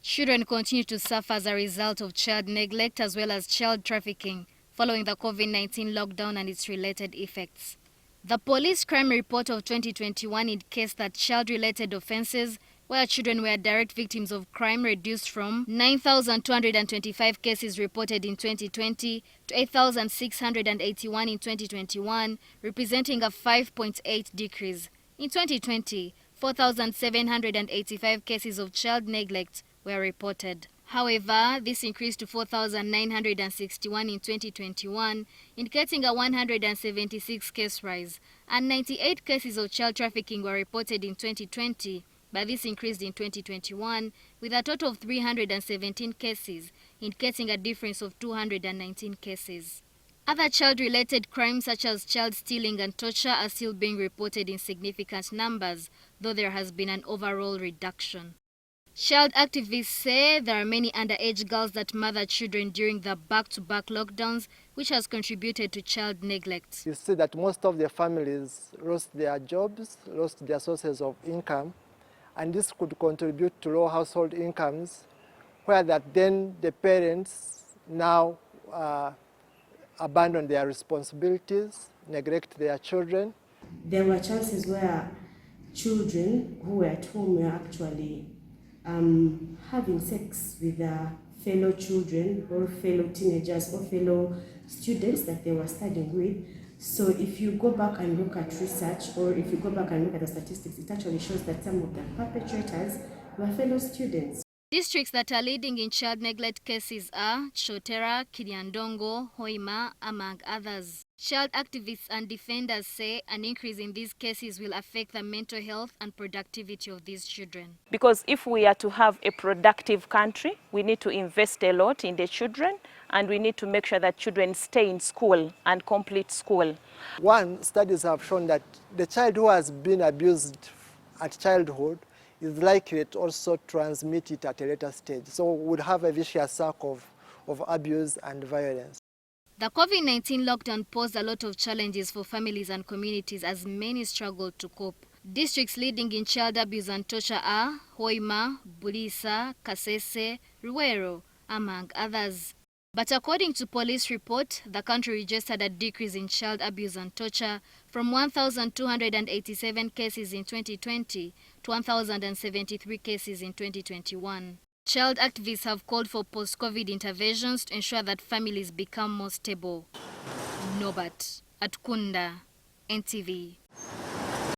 Children continue to suffer as a result of child neglect as well as child trafficking following the COVID-19 lockdown and its related effects. The police crime report of 2021 indicates that child-related offences where children were direct victims of crime reduced from 9,225 cases reported in 2020 to 8,681 in 2021, representing a 5.8 decrease. In 2020, 4,785 cases of child neglect were reported. However, this increased to 4,961 in 2021, indicating a 176 case rise, and 98 cases of child trafficking were reported in 2020, but this increased in 2021 with a total of 317 cases, indicating a difference of 219 cases. Other child-related crimes such as child stealing and torture are still being reported in significant numbers, though there has been an overall reduction. Child activists say there are many underage girls that mother children during the back-to-back lockdowns, which has contributed to child neglect. You see that most of the families lost their jobs, lost their sources of income, and this could contribute to low household incomes, where that then the parents now abandon their responsibilities, neglect their children. There were chances where children who were at home were actually having sex with their fellow children or fellow teenagers or fellow students that they were studying with. So if you go back and look at research, or if you go back and look at the statistics, it actually shows that some of the perpetrators were fellow students. Districts that are leading in child neglect cases are Chotera, Kiriandongo, Hoima, among others. Child activists and defenders say an increase in these cases will affect the mental health and productivity of these children. Because if we are to have a productive country, we need to invest a lot in the children, and we need to make sure that children stay in school and complete school. One, studies have shown that the child who has been abused at childhood is likely to also transmit it at a later stage. So we would have a vicious circle of abuse and violence. The COVID-19 lockdown posed a lot of challenges for families and communities as many struggled to cope. Districts leading in child abuse and torture are Hoima, Bulisa, Kasese, Ruero, among others. But according to police report, the country registered a decrease in child abuse and torture from 1,287 cases in 2020 to 1,073 cases in 2021. Child activists have called for post-COVID interventions to ensure that families become more stable. Nobat, Atkunda, NTV.